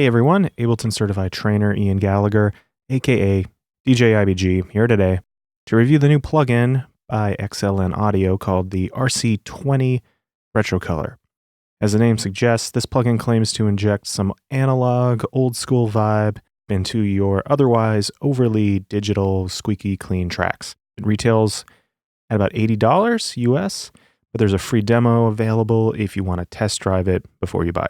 Hey everyone, Ableton Certified Trainer Ian Gallagher, aka DJ IBG, here today to review the new plugin by XLN Audio called the RC-20 Retro Color. As the name suggests, this plugin claims to inject some analog, old school vibe into your otherwise overly digital, squeaky clean tracks. It retails at about $80 US, but there's a free demo available if you want to test drive it before you buy.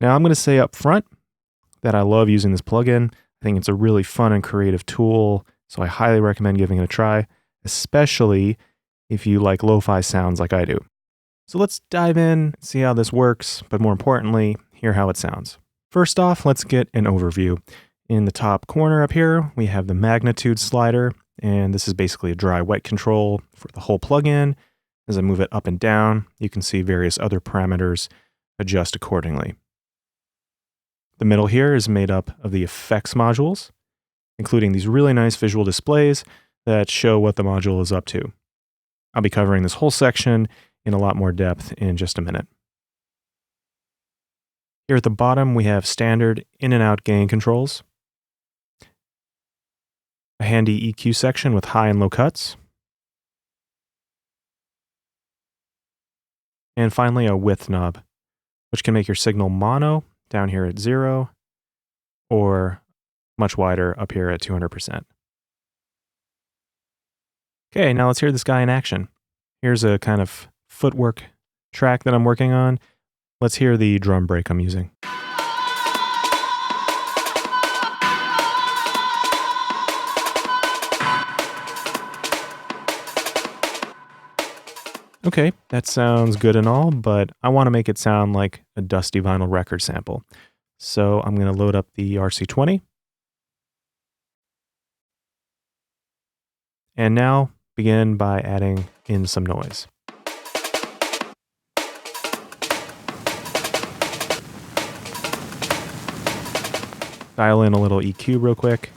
Now, I'm going to say up front that I love using this plugin. I think it's a really fun and creative tool, so I highly recommend giving it a try, especially if you like lo-fi sounds like I do. So let's dive in, see how this works, but more importantly, hear how it sounds. First off, let's get an overview. In the top corner up here, we have the magnitude slider, and this is basically a dry-wet control for the whole plugin. As I move it up and down, you can see various other parameters adjust accordingly. The middle here is made up of the effects modules, including these really nice visual displays that show what the module is up to. I'll be covering this whole section in a lot more depth in just a minute. Here at the bottom, we have standard in and out gain controls, a handy EQ section with high and low cuts, and finally a width knob, which can make your signal mono down here at 0, or much wider up here at 200%. Okay, now let's hear this guy in action. Here's a kind of footwork track that I'm working on. Let's hear the drum break I'm using. Okay, that sounds good and all, but I want to make it sound like a dusty vinyl record sample. So I'm going to load up the RC-20. And now begin by adding in some noise. Dial in a little EQ real quick.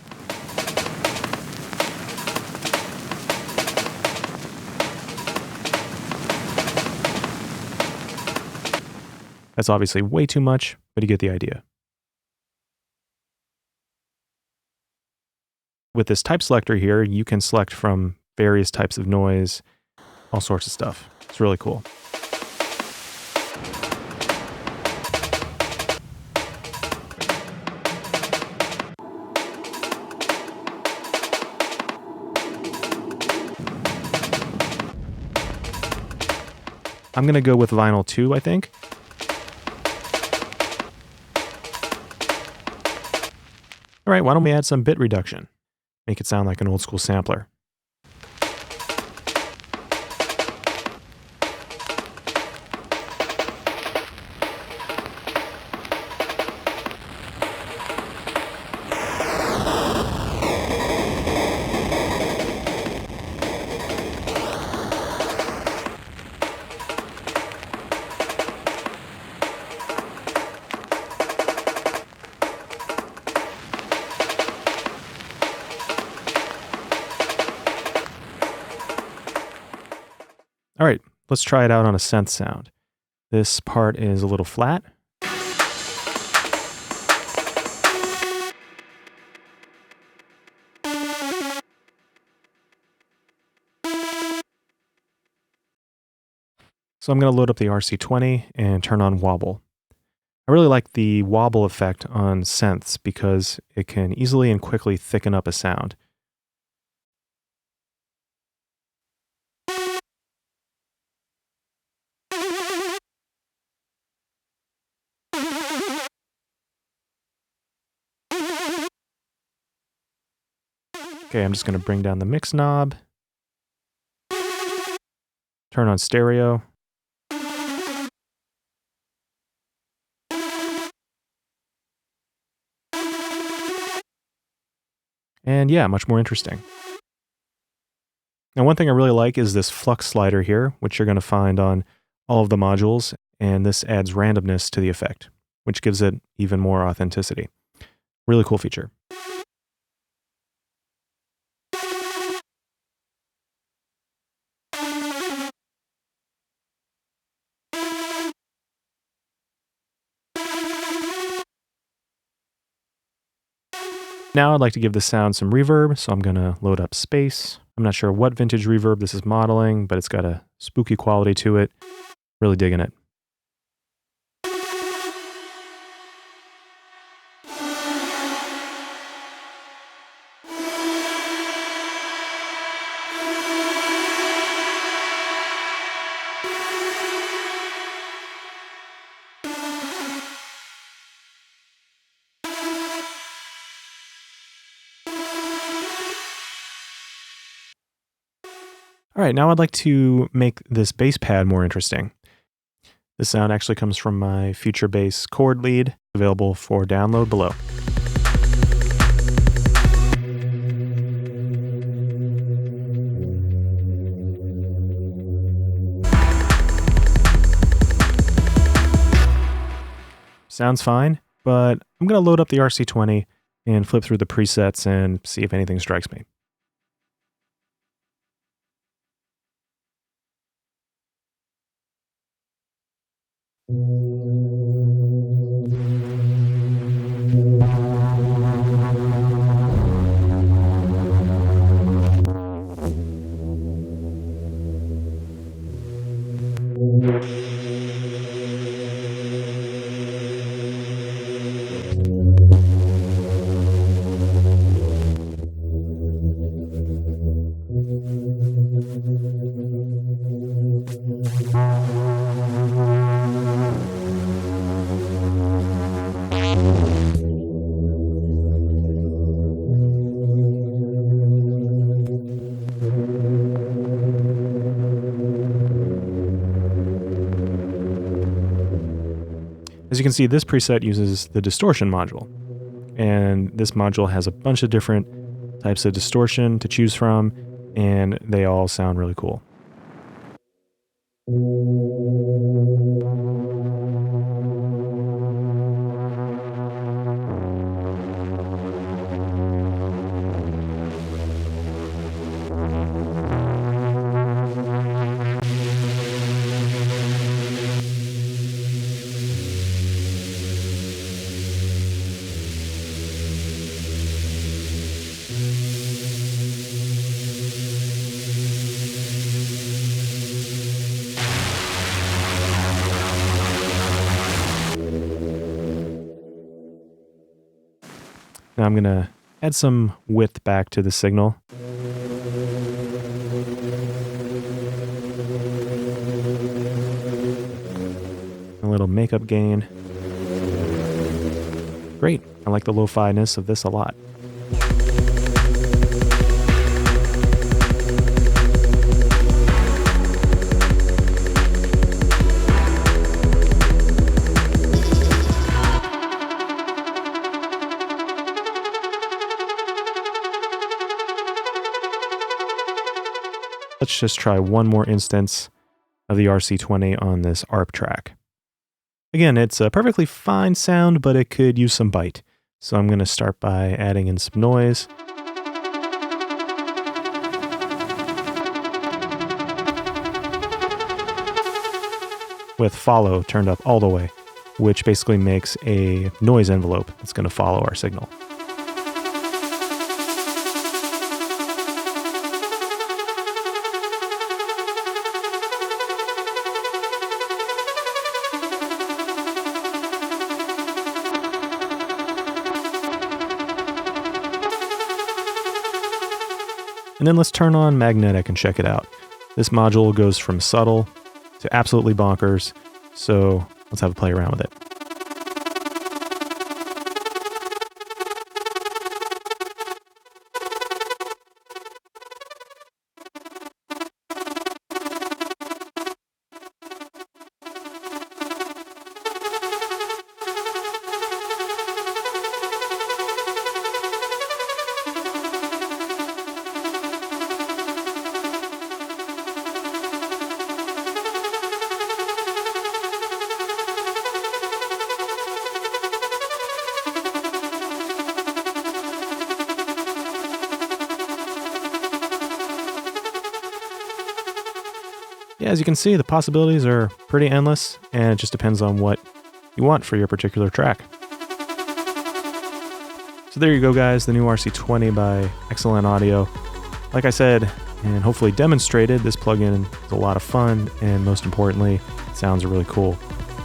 That's obviously way too much, but you get the idea. With this type selector here, you can select from various types of noise, all sorts of stuff. It's really cool. I'm going to go with vinyl 2, I think. All right, why don't we add some bit reduction? Make it sound like an old school sampler. All right, let's try it out on a synth sound. This part is a little flat. So I'm going to load up the RC-20 and turn on Wobble. I really like the wobble effect on synths because it can easily and quickly thicken up a sound. Okay, I'm just going to bring down the mix knob, turn on stereo, and yeah, much more interesting. Now, one thing I really like is this flux slider here, which you're going to find on all of the modules, and this adds randomness to the effect, which gives it even more authenticity. Really cool feature. Now I'd like to give the sound some reverb, so I'm going to load up Space. I'm not sure what vintage reverb this is modeling, but it's got a spooky quality to it. Really digging it. All right, now I'd like to make this bass pad more interesting. This sound actually comes from my Future Bass chord lead, available for download below. Sounds fine, but I'm going to load up the RC-20 and flip through the presets and see if anything strikes me. As you can see, this preset uses the distortion module, and this module has a bunch of different types of distortion to choose from, and they all sound really cool. Now I'm going to add some width back to the signal. A little makeup gain. Great. I like the lo-fi-ness of this a lot. Let's just try one more instance of the RC-20 on this ARP track. Again, it's a perfectly fine sound, but it could use some bite. So I'm going to start by adding in some noise. With follow turned up all the way, which basically makes a noise envelope that's going to follow our signal. And then let's turn on magnetic and check it out. This module goes from subtle to absolutely bonkers, so let's have a play around with it. Yeah, as you can see, the possibilities are pretty endless, and it just depends on what you want for your particular track. So there you go, guys, the new RC-20 by XLN Audio. Like I said, and hopefully demonstrated, this plugin is a lot of fun, and most importantly, it sounds really cool.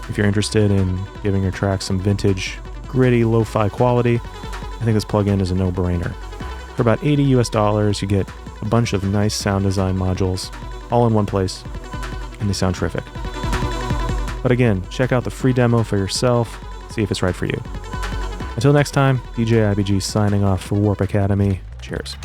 If you're interested in giving your track some vintage, gritty, lo-fi quality, I think this plugin is a no-brainer. For about $80 US, you get a bunch of nice sound design modules, all in one place, and they sound terrific. But again, check out the free demo for yourself, see if it's right for you. Until next time, DJ IBG signing off for Warp Academy. Cheers.